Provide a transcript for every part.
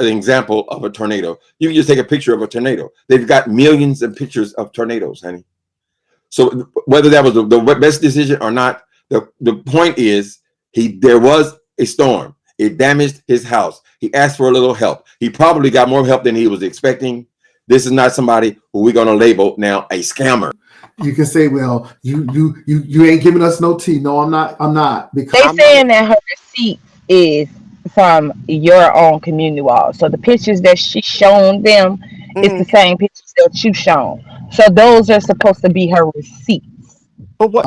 an example of a tornado. You can just take a picture of a tornado. They've got millions of pictures of tornadoes, honey. So whether that was the best decision or not, the point is there was a storm. It damaged his house. He asked for a little help. He probably got more help than he was expecting. This is not somebody who we're going to label now a scammer. You can say, well, you ain't giving us no tea. No, I'm not. Because they saying that her receipt is from your own community wall. So the pictures that she shown them is the same pictures that you shown. So those are supposed to be her receipts. But what?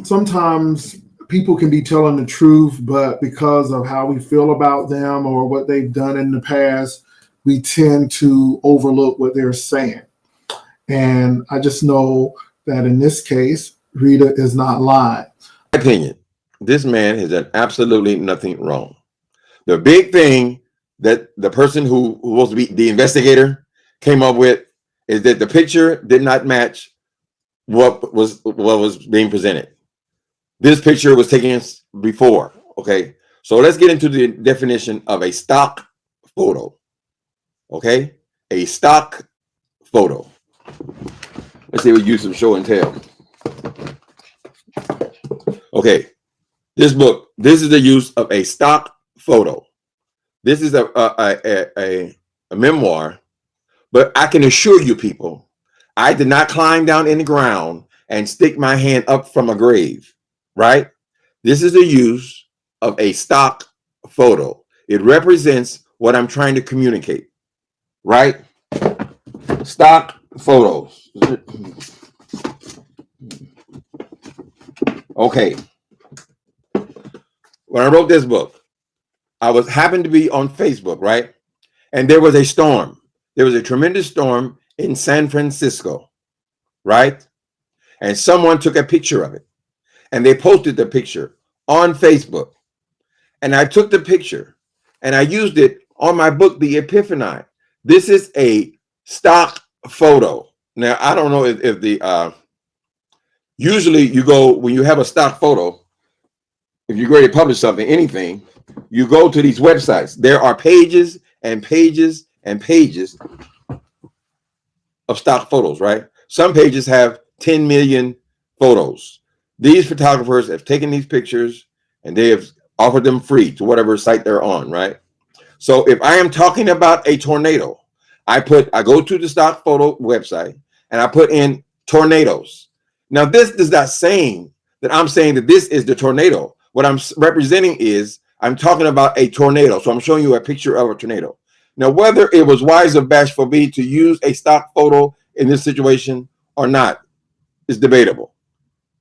Sometimes people can be telling the truth, but because of how we feel about them or what they've done in the past, we tend to overlook what they're saying. And I just know that in this case, Rita is not lying. In my opinion, this man has done absolutely nothing wrong. The big thing that the person who was to be the investigator came up with is that the picture did not match what was being presented. This picture was taken before. Okay, so let's get into the definition of a stock photo. Okay, a stock photo. Let's see, we use some show and tell. Okay, this is the use of a stock photo. This is a memoir, but I can assure you people, I did not climb down in the ground and stick my hand up from a grave, right? This is the use of a stock photo. It represents what I'm trying to communicate, right? Stock photos. Okay. When I wrote this book, I happened to be on Facebook, right? And there was a storm. There was a tremendous storm in San Francisco, right? And someone took a picture of it and they posted the picture on Facebook. And I took the picture and I used it on my book, The Epiphany. This is a stock photo. Now, I don't know if the, usually you go, when you have a stock photo, if you're going to publish something, anything, you go to these websites. There are pages and pages and pages of stock photos, right? Some pages have 10 million photos. These photographers have taken these pictures and they have offered them free to whatever site they're on, right? So if I am talking about a tornado, I go to the stock photo website and I put in tornadoes. Now, this is not saying that I'm saying that this is the tornado. What I'm representing is I'm talking about a tornado. So I'm showing you a picture of a tornado. Now, whether it was wise or bash for me to use a stock photo in this situation or not is debatable.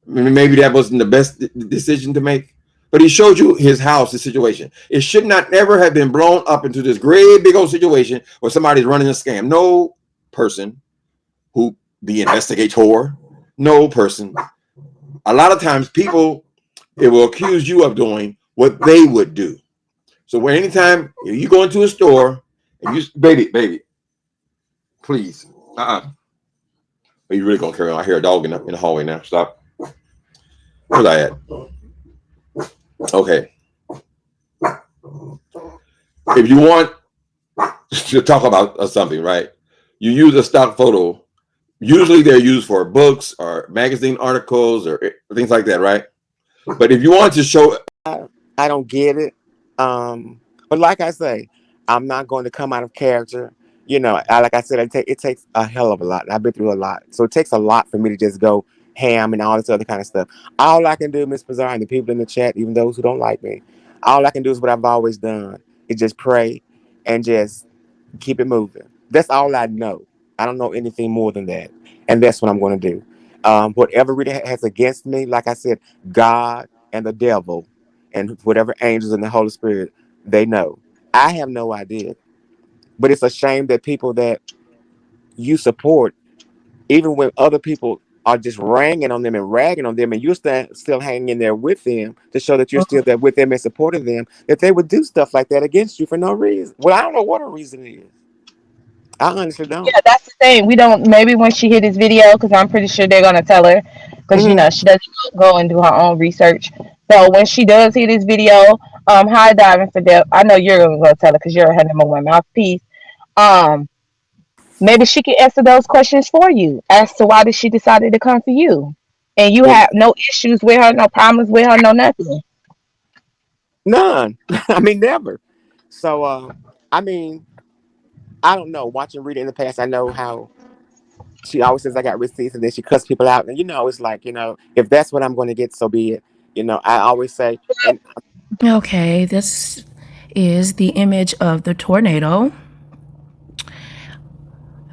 Maybe that wasn't the best decision to make, but he showed you his house, his situation. It should not ever have been blown up into this great big old situation where somebody's running a scam. No person who, the investigator, no person. A lot of times people, it will accuse you of doing what they would do. So when anytime you go into a store and you, baby, please, Are you really gonna carry on? I hear a dog in the hallway now. Stop. Where's I at? Okay. If you want to talk about something, right? You use a stock photo. Usually they're used for books or magazine articles or things like that, right? But if you want to show, I don't get it. But like I say, I'm not going to come out of character. You know, like I said, it takes a hell of a lot. I've been through a lot. So it takes a lot for me to just go ham and all this other kind of stuff. All I can do, Miss Bazaar, and the people in the chat, even those who don't like me, all I can do is what I've always done. Is just pray and just keep it moving. That's all I know. I don't know anything more than that. And that's what I'm going to do. Whatever Rita has against me, like I said, God and the devil and whatever angels and the Holy Spirit, they know. I have no idea. But it's a shame that people that you support, even when other people are just ragging on them and ragging on them, and you're still hanging in there with them to show that you're still there with them and supporting them, that they would do stuff like that against you for no reason. Well, I don't know what a reason is. I honestly don't. Yeah, that's the thing. We don't. Maybe when she hit this video, because I'm pretty sure they're gonna tell her, because you know she doesn't go and do her own research. So when she does hear this video, Hi, Diamond Fidel. I know you're gonna go tell her because you're her number one mouthpiece. Um, Maybe she can answer those questions for you as to why did she decided to come to you, and you Well, have no issues with her, no problems with her, no nothing. none. I mean, never. So, I mean, I don't know. Watching Rita in the past, I know how she always says I got receipts, and then she cuts people out. And it's like, if that's what I'm going to get, so be it. I always say, and Okay, this is the image of the tornado.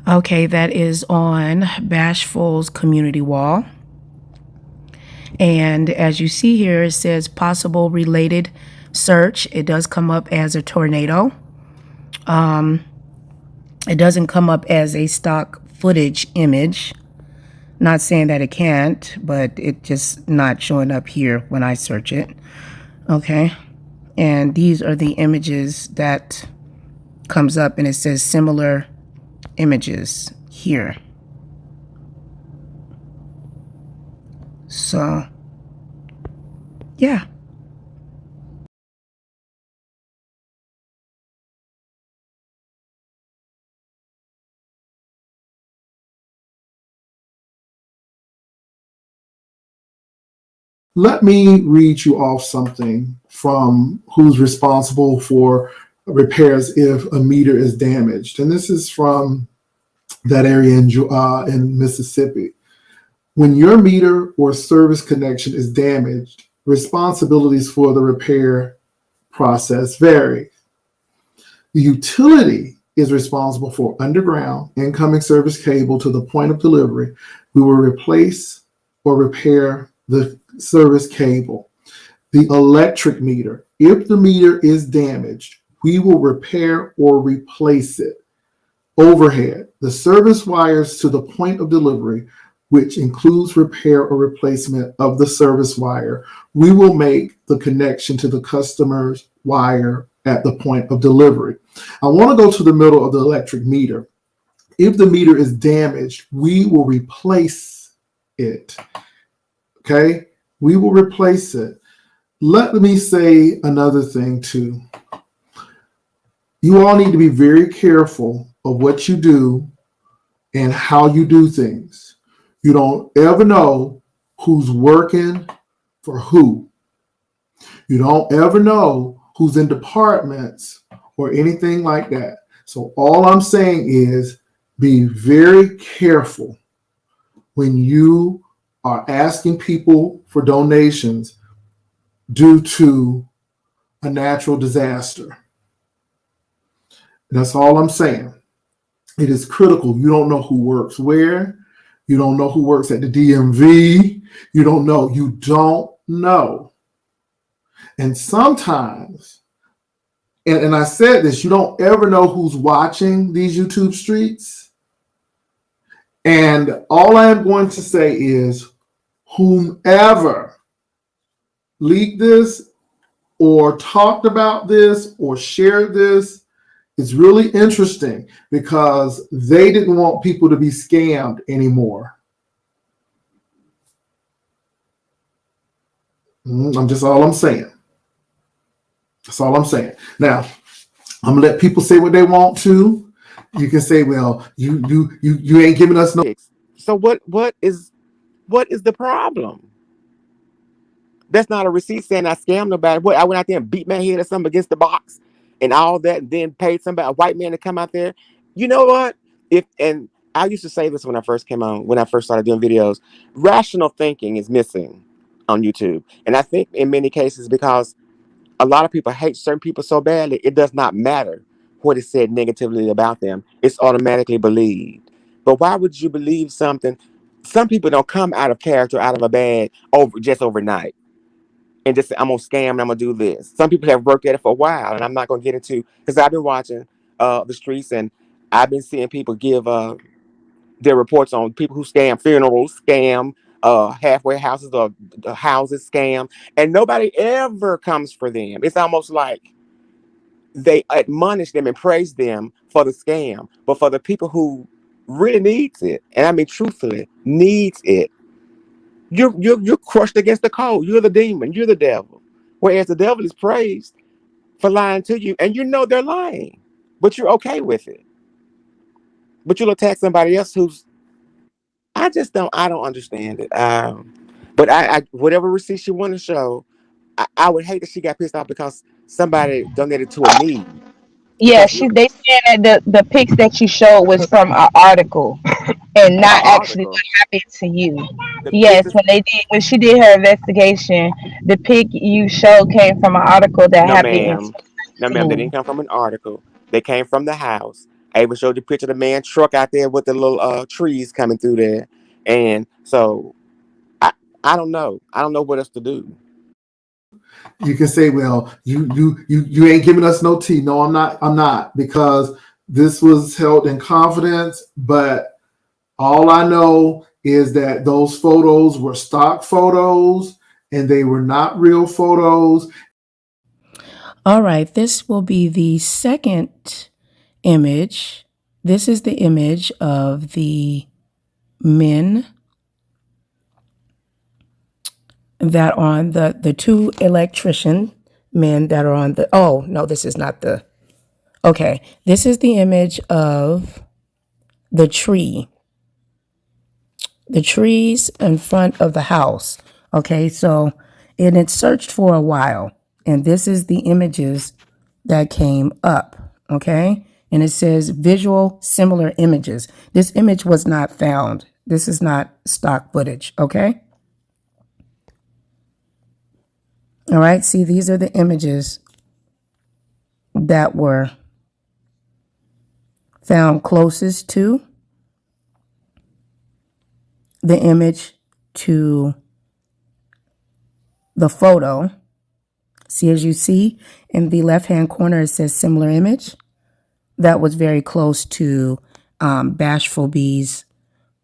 Okay, that is on Bashful's community wall. And as you see here, it says possible related search. It does come up as a tornado. It doesn't come up as a stock footage image. Not saying that it can't, but it just not showing up here when I search it. Okay. And these are the images that comes up, and it says similar images here. So, yeah. Let me read you off something from who's responsible for repairs if a meter is damaged. And this is from that area in Mississippi. When your meter or service connection is damaged, responsibilities for the repair process vary. The utility is responsible for underground incoming service cable to the point of delivery. We will replace or repair the service cable. The electric meter, if the meter is damaged, we will repair or replace it. Overhead, the service wires to the point of delivery, which includes repair or replacement of the service wire. We will make the connection to the customer's wire at the point of delivery. I want to go to the middle of the electric meter. If the meter is damaged, we will replace it. Okay? We will replace it. Let me say another thing too. You all need to be very careful of what you do and how you do things. You don't ever know who's working for who. You don't ever know who's in departments or anything like that. So all I'm saying is be very careful when you are asking people for donations due to a natural disaster. That's all I'm saying. It is critical. You don't know who works where. You don't know who works at the DMV. You don't know. You don't know. And sometimes, and I said this, you don't ever know who's watching these YouTube streets. And all I am going to say is whomever leaked this or talked about this or shared this, it's really interesting because they didn't want people to be scammed anymore. I'm just all I'm saying. That's all I'm saying. Now, I'm gonna let people say what they want to. You can say, "Well, you ain't giving us no." so what is the problem? That's not a receipt saying I scammed nobody. What, I went out there and beat my head or something against the box and all that, and then paid somebody, a white man, to come out there. You know what? If and I used to say this when I first came on, when I first started doing videos. Rational thinking is missing on YouTube, and I think in many cases because a lot of people hate certain people so badly, it does not matter what is said negatively about them. It's automatically believed. But why would you believe something? Some people don't come out of character, out of a bag over just overnight and just say, I'm gonna scam and I'm gonna do this. Some people have worked at it for a while, and I'm not gonna get into because I've been watching the streets and I've been seeing people give their reports on people who scam funerals, scam halfway houses or houses, scam, and nobody ever comes for them. It's almost like they admonish them and praise them for the scam, but for the people who really needs it, and I mean truthfully needs it, you're crushed against the cold. You're the demon. You're the devil. Whereas the devil is praised for lying to you, and you know they're lying, but you're okay with it. But you'll attack somebody else who's I don't understand it. But I whatever receipts you want to show, I would hate that she got pissed off because somebody donated to a need. Yeah, Because she they saying that the pics that you showed was from an article and an not actually article, what happened to you. the Yes, pictures, when she did her investigation, the pic you showed came from an article that no happened in ma'am, no ma'am, they 2016. didn't come from an article. They came from the house. I even showed the picture of the man truck out there with the little trees coming through there, and so I I don't know. I don't know what else to do. You can say, well, you ain't giving us no tea. No, I'm not, because this was held in confidence. But all I know is that those photos were stock photos and they were not real photos. All right, this will be the second image. This is the image of the men that are on the two electrician men that are on the, oh, no, this is not the, okay. This is the image of the tree, the trees in front of the house. Okay, so, and it searched for a while. And this is the images that came up. Okay, and it says visual similar images. This image was not found. This is not stock footage. Okay. All right, see, these are the images that were found closest to the image to the photo. See, as you see in the left-hand corner, it says similar image. That was very close to Bashful B's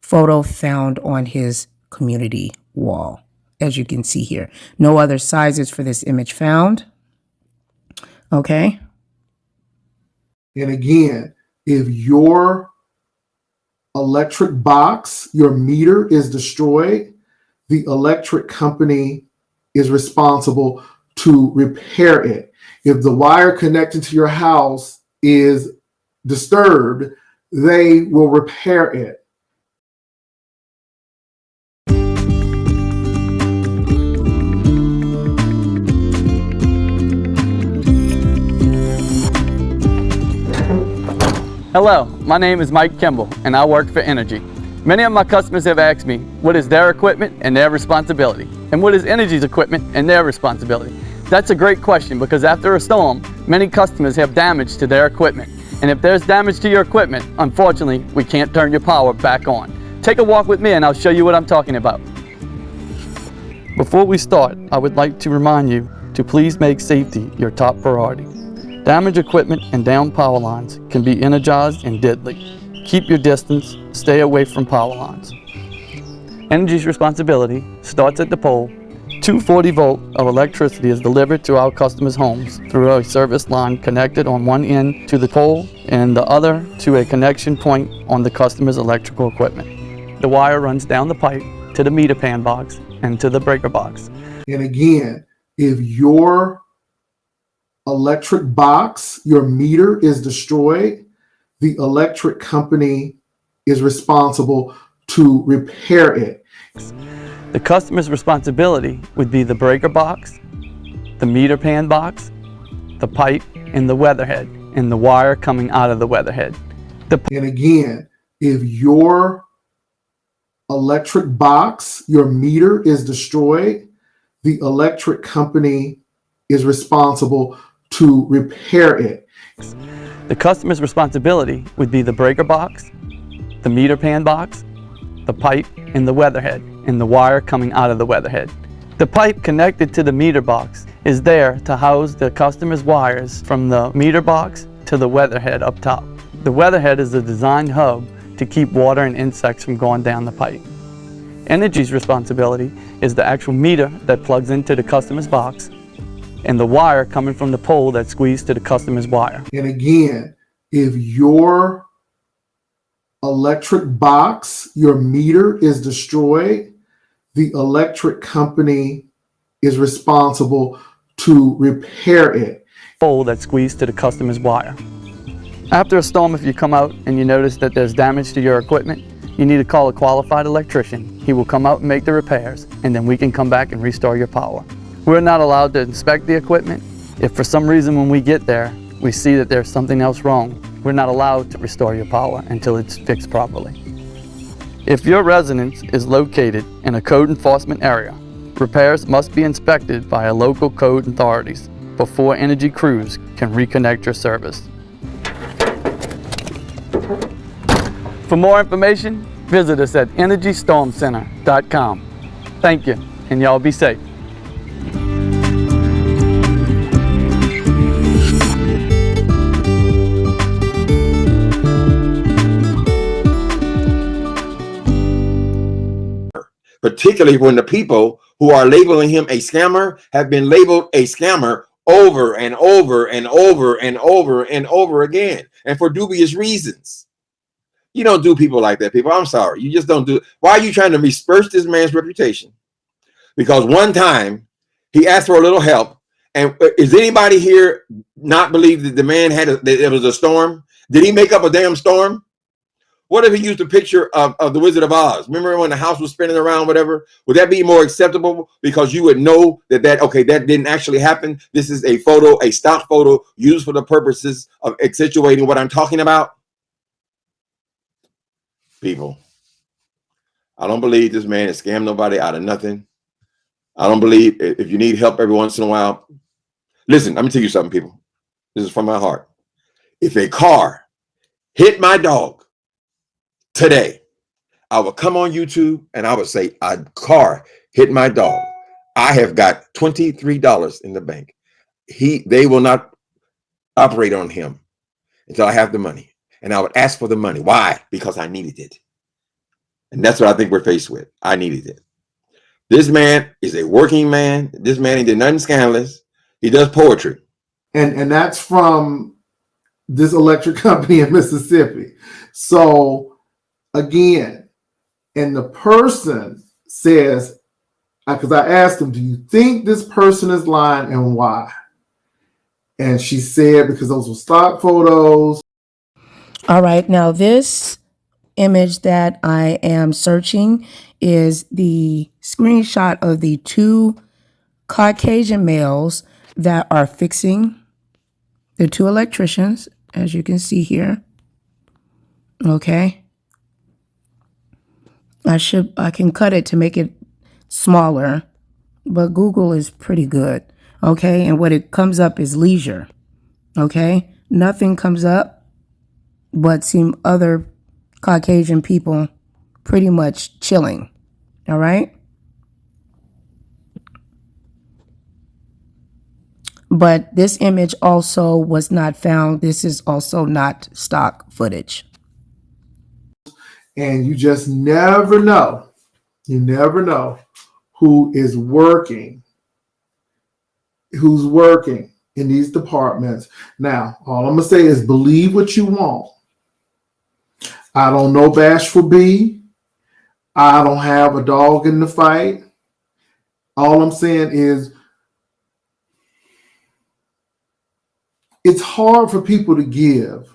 photo found on his community wall, as you can see here. No other sizes for this image found. Okay. And again, if your electric box, your meter is destroyed, the electric company is responsible to repair it. If the wire connected to your house is disturbed, they will repair it. Hello, my name is Mike Kimball and I work for Energy. Many of my customers have asked me what is their equipment and their responsibility, and what is Energy's equipment and their responsibility. That's a great question, because after a storm, many customers have damage to their equipment. And if there's damage to your equipment, unfortunately, we can't turn your power back on. Take a walk with me and I'll show you what I'm talking about. Before we start, I would like to remind you to please make safety your top priority. Damaged equipment and downed power lines can be energized and deadly. Keep your distance, stay away from power lines. Energy's responsibility starts at the pole. 240 volt of electricity is delivered to our customers' homes through a service line connected on one end to the pole and the other to a connection point on the customer's electrical equipment. The wire runs down the pipe to the meter pan box and to the breaker box. And again, if your electric box, your meter is destroyed, the electric company is responsible to repair it. The customer's responsibility would be the breaker box, the meter pan box, the pipe, and the weatherhead, and the wire coming out of the weatherhead. And again, if your electric box, your meter is destroyed, the electric company is responsible to repair it. The customer's responsibility would be the breaker box, the meter pan box, the pipe, and the weatherhead, and the wire coming out of the weatherhead. The pipe connected to the meter box is there to house the customer's wires from the meter box to the weatherhead up top. The weatherhead is a designed hub to keep water and insects from going down the pipe. Energy's responsibility is the actual meter that plugs into the customer's box and the wire coming from the pole that's squeezed to the customer's wire. And again, if your electric box, your meter is destroyed, the electric company is responsible to repair it. hole that's squeezed to the customer's wire. After a storm, if you come out and you notice that there's damage to your equipment, you need to call a qualified electrician. He will come out and make the repairs, and then we can come back and restore your power. We're not allowed to inspect the equipment. If for some reason when we get there, we see that there's something else wrong, we're not allowed to restore your power until it's fixed properly. If your residence is located in a code enforcement area, repairs must be inspected by a local code authorities before energy crews can reconnect your service. For more information, visit us at EnergyStormCenter.com. Thank you, and y'all be safe. Particularly when the people who are labeling him a scammer have been labeled a scammer over and over and over and over and over again, and for dubious reasons. You don't do people like that, people. I'm sorry. You just don't do it. Why are you trying to besmirch this man's reputation? Because one time he asked for a little help, and is anybody here not believe that the man that it was a storm? Did he make up a damn storm? What if he used a picture of the Wizard of Oz? Remember when the house was spinning around, whatever? Would that be more acceptable? Because you would know that that didn't actually happen. This is a photo, a stock photo used for the purposes of accentuating what I'm talking about. People, I don't believe this man has scammed nobody out of nothing. I don't believe if you need help every once in a while. Listen, let me tell you something, people. This is from my heart. If a car hit my dog today, I would come on YouTube and I would say, a car hit my dog. I have got $23 in the bank. They will not operate on him until I have the money. And I would ask for the money. Why? Because I needed it. And that's what I think we're faced with. I needed it. This man is a working man. This man, he did nothing scandalous. He does poetry. And that's from this electric company in Mississippi. So again, and the person says, because I asked him, do you think this person is lying and why? And she said, because those were stock photos. All right, now this image that I am searching is the screenshot of the two Caucasian males that are fixing the two electricians, as you can see here. Okay. I can cut it to make it smaller, but Google is pretty good. Okay, and what it comes up is leisure. Okay, nothing comes up but seem other Caucasian people pretty much chilling. All right. But this image also was not found. This is also not stock footage. And you just never know. You never know who is working, who's working in these departments. Now, all I'm going to say is believe what you want. I don't know Bashful B. I don't have a dog in the fight. All I'm saying is it's hard for people to give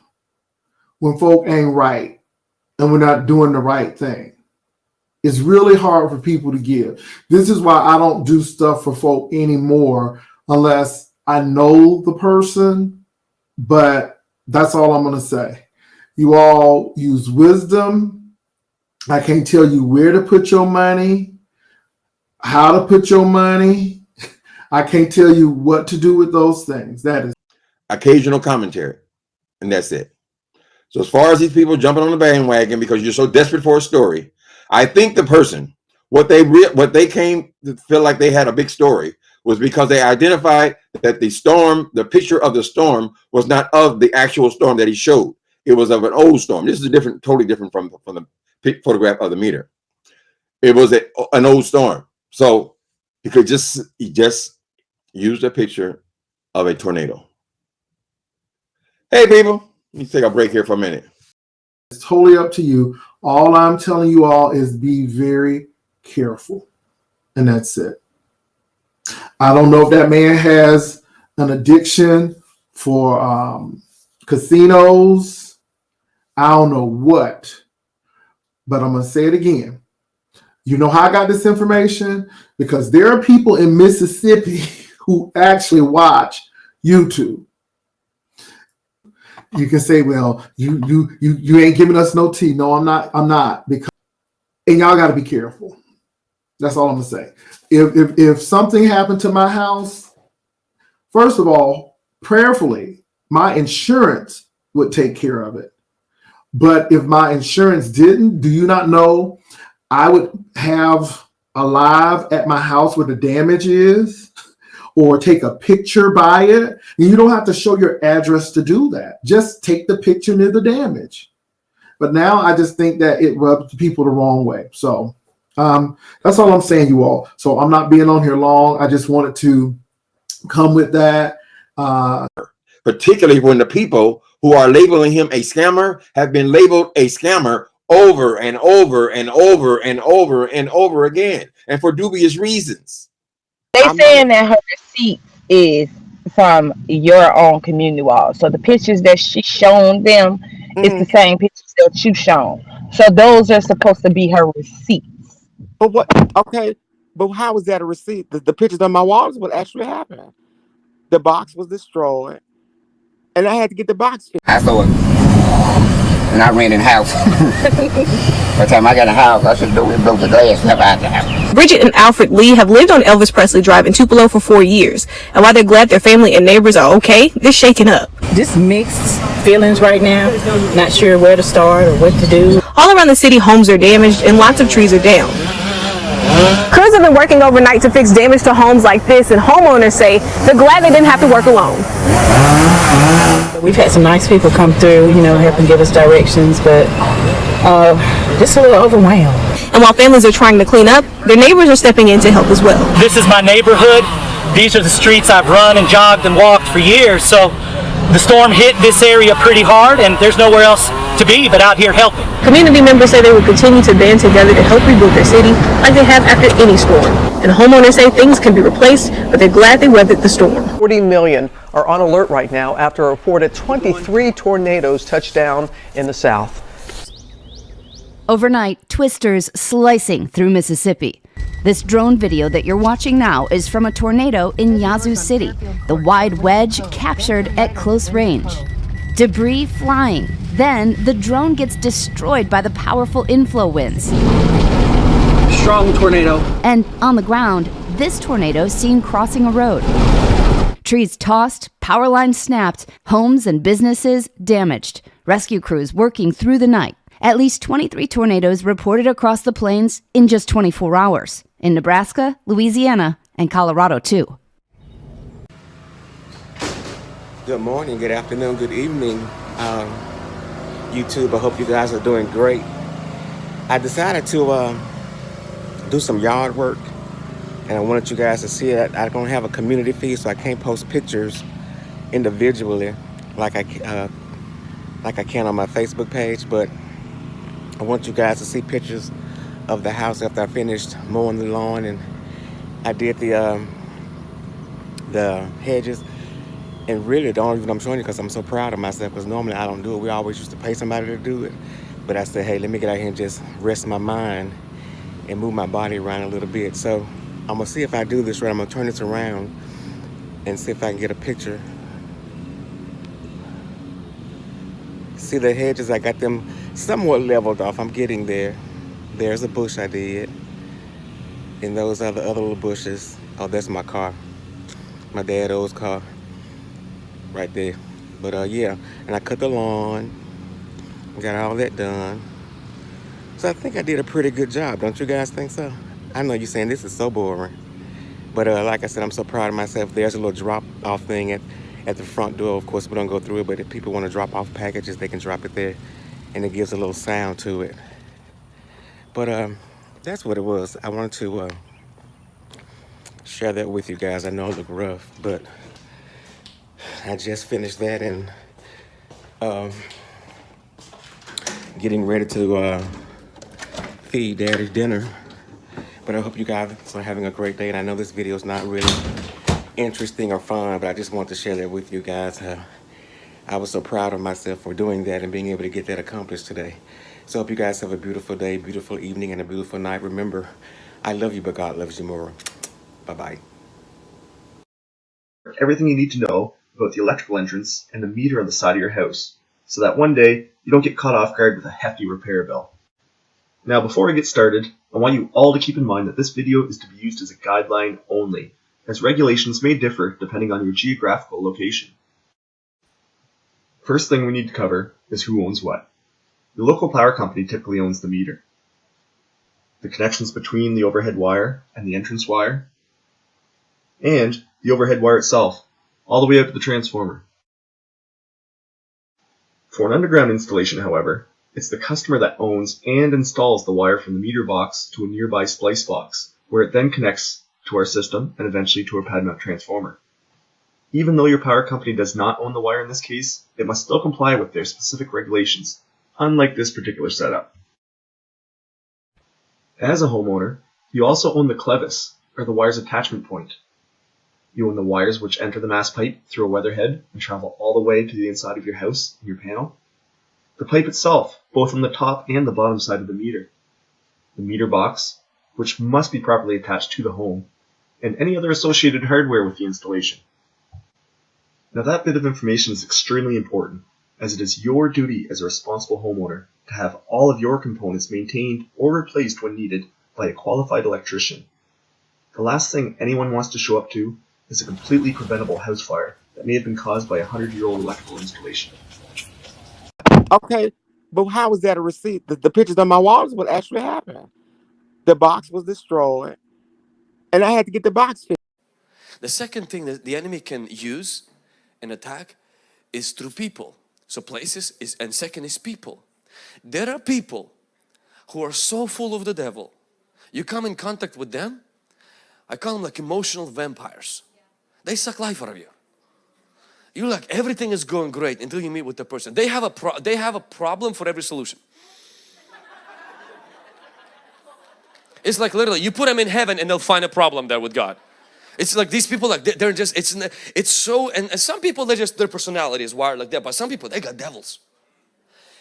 when folk ain't right and we're not doing the right thing. It's really hard for people to give. This is why I don't do stuff for folk anymore unless I know the person, but that's all I'm going to say. You all use wisdom. I can't tell you where to put your money, how to put your money. I can't tell you what to do with those things. That is Occasional commentary, and that's it. So as far as these people jumping on the bandwagon because you're so desperate for a story, I think the person, what they came to feel like they had a big story was because they identified that the storm, the picture of the storm was not of the actual storm that he showed. It was of an old storm. This is totally different from the photograph of the meter. It was an old storm. So he just used a picture of a tornado. Hey, people, let me take a break here for a minute. It's totally up to you. All I'm telling you all is be very careful. And that's it. I don't know if that man has an addiction for casinos. I don't know what, but I'm going to say it again. You know how I got this information? Because there are people in Mississippi who actually watch YouTube. You can say, well, you ain't giving us no tea. No, I'm not. Because, and y'all got to be careful. That's all I'm gonna say. If something happened to my house, first of all, prayerfully, my insurance would take care of it. But if my insurance didn't, do you not know I would have a live at my house where the damage is, or take a picture by it? And you don't have to show your address to do that. Just take the picture near the damage. But now I just think that it rubs people the wrong way. So that's all I'm saying, you all. So I'm not being on here long. I just wanted to come with that. Particularly when the people who are labeling him a scammer have been labeled a scammer over and over and over and over and over again, and for dubious reasons. They saying that her receipt is from your own community wall. So the pictures that she shown them is the same pictures that you shown. So those are supposed to be her receipts. But what? Okay, but how was that a receipt? The pictures on my walls, what actually happened? The box was destroyed, and I had to get the box fixed. I saw it, and I rented a house. By the time I got a house, I should do it, broke the glass never out the house. Bridget and Alfred Lee have lived on Elvis Presley Drive in Tupelo for 4 years, and while they're glad their family and neighbors are okay, they're shaken up. Just mixed feelings right now. Not sure where to start or what to do. All around the city, homes are damaged and lots of trees are down. Crews have been working overnight to fix damage to homes like this, and homeowners say they're glad they didn't have to work alone. We've had some nice people come through, help and give us directions, but just a little overwhelmed. And while families are trying to clean up, their neighbors are stepping in to help as well. This is my neighborhood. These are the streets I've run and jogged and walked for years, so the storm hit this area pretty hard, and there's nowhere else to be but out here helping. Community members say they will continue to band together to help rebuild their city like they have after any storm. And homeowners say things can be replaced, but they're glad they weathered the storm. 40 million are on alert right now after a reported 23 tornadoes touched down in the south. Overnight, twisters slicing through Mississippi. This drone video that you're watching now is from a tornado in Yazoo City, the wide wedge captured at close range. Debris flying. Then the drone gets destroyed by the powerful inflow winds. Strong tornado. And on the ground, this tornado seen crossing a road. Trees tossed, power lines snapped, homes and businesses damaged. Rescue crews working through the night. At least 23 tornadoes reported across the plains in just 24 hours. In Nebraska, Louisiana, and Colorado too. Good morning, good afternoon, good evening, YouTube. I hope you guys are doing great. I decided to do some yard work, and I wanted you guys to see it. I don't have a community feed, so I can't post pictures individually like I can on my Facebook page, but I want you guys to see pictures of the house after I finished mowing the lawn, and I did the hedges. And really, the only reason I'm showing you because I'm so proud of myself, because normally I don't do it. We always used to pay somebody to do it. But I said, hey, let me get out here and just rest my mind and move my body around a little bit. So I'm going to see if I do this right. I'm going to turn this around and see if I can get a picture. See the hedges, I got them somewhat leveled off. I'm getting there. There's a bush I did. And those are the other little bushes. Oh, that's my car. My dad's car. Right there. But yeah, and I cut the lawn, got all that done. So I think I did a pretty good job. Don't you guys think so? I know you're saying this is so boring, but like I said, I'm so proud of myself. There's a little drop off thing at the front door. Of course, we don't go through it, but if people want to drop off packages, they can drop it there, and it gives a little sound to it. But that's what it was. I wanted to share that with you guys. I know it looked rough, but I just finished that and getting ready to feed Daddy dinner. But I hope you guys are having a great day. And I know this video is not really interesting or fun, but I just want to share that with you guys. I was so proud of myself for doing that and being able to get that accomplished today. So I hope you guys have a beautiful day, beautiful evening, and a beautiful night. Remember, I love you, but God loves you more. Bye-bye. Everything you need to know about the electrical entrance and the meter on the side of your house, so that one day you don't get caught off guard with a hefty repair bill. Now, before I get started, I want you all to keep in mind that this video is to be used as a guideline only, as regulations may differ depending on your geographical location. First thing we need to cover is who owns what. Your local power company typically owns the meter, the connections between the overhead wire and the entrance wire, and the overhead wire itself, all the way out to the transformer. For an underground installation, however, it's the customer that owns and installs the wire from the meter box to a nearby splice box, where it then connects to our system and eventually to our pad mount transformer. Even though your power company does not own the wire in this case, it must still comply with their specific regulations, unlike this particular setup. As a homeowner, you also own the clevis, or the wire's attachment point. You own the wires which enter the mass pipe through a weatherhead and travel all the way to the inside of your house and your panel. The pipe itself, both on the top and the bottom side of the meter box, which must be properly attached to the home, and any other associated hardware with the installation. Now that bit of information is extremely important, as it is your duty as a responsible homeowner to have all of your components maintained or replaced when needed by a qualified electrician. The last thing anyone wants to show up to is a completely preventable house fire that may have been caused by a 100-year-old electrical installation. Okay, but how was that a receipt? The pictures on my wall is what actually happened. The box was destroyed, and I had to get the box fixed. The second thing that the enemy can use and attack is through people. So places is, and second is people. There are people who are so full of the devil. You come in contact with them, I call them like emotional vampires. They suck life out of you. You're like, everything is going great until you meet with the person. They have a problem for every solution. It's like literally, you put them in heaven and they'll find a problem there with God. It's like these people, like they're just, it's so, and some people, their personality is wired like that, but some people, they got devils.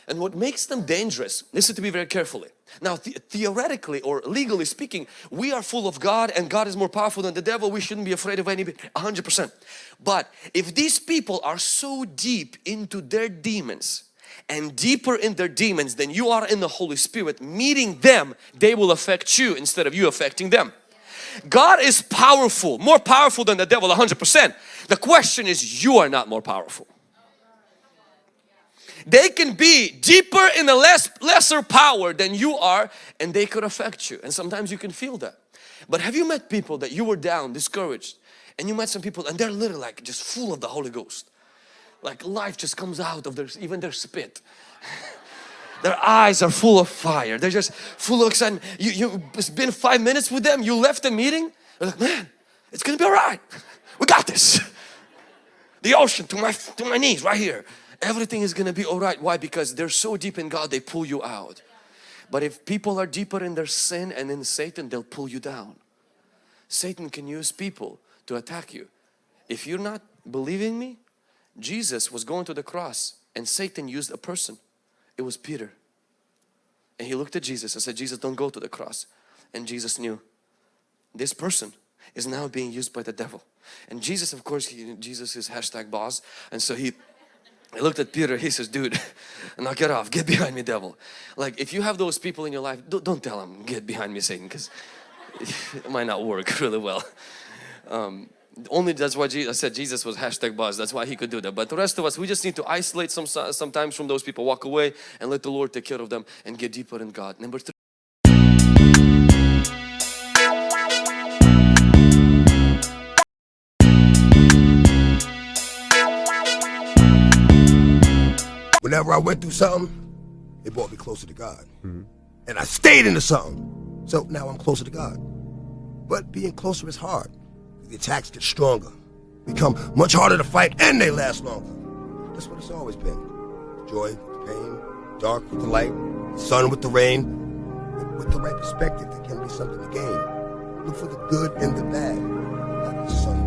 And what makes them dangerous, listen to me very carefully. Now, theoretically or legally speaking, we are full of God and God is more powerful than the devil. We shouldn't be afraid of anybody, 100%. But if these people are so deep into their demons and deeper in their demons than you are in the Holy Spirit, meeting them, they will affect you instead of you affecting them. God is powerful, more powerful than the devil, 100%. The question is, you are not more powerful. They can be deeper in the lesser power than you are, and they could affect you. And sometimes you can feel that. But have you met people that you were down, discouraged, and you met some people and they're literally like just full of the Holy Ghost. Like life just comes out of even their spit. Their eyes are full of fire. They're just full of excitement. It's been 5 minutes with them. You left the meeting. They're like, man, it's gonna be all right. We got this. The ocean to my knees right here. Everything is gonna be all right. Why? Because they're so deep in God, they pull you out. But if people are deeper in their sin and in Satan, they'll pull you down. Satan can use people to attack you. If you're not believing me, Jesus was going to the cross and Satan used a person. It was Peter. And he looked at Jesus and said, Jesus, don't go to the cross. And Jesus knew this person is now being used by the devil. And Jesus, of course, Jesus is #boss. And so he looked at Peter, he says, dude, knock it off, get behind me, devil. Like if you have those people in your life, don't tell them, get behind me, Satan, because it might not work really well. Only that's why I said Jesus was #boss, that's why he could do that. But the rest of us, we just need to isolate sometimes from those people, walk away and let the Lord take care of them and get deeper in God. Number 3. Whenever I went through something, it brought me closer to God. And I stayed into something. So now I'm closer to God. But being closer is hard. The attacks get stronger, become much harder to fight, and they last longer. That's what it's always been. Joy with the pain, dark with the light, sun with the rain. With the right perspective, there can be something to gain. Look for the good and the bad, not the sun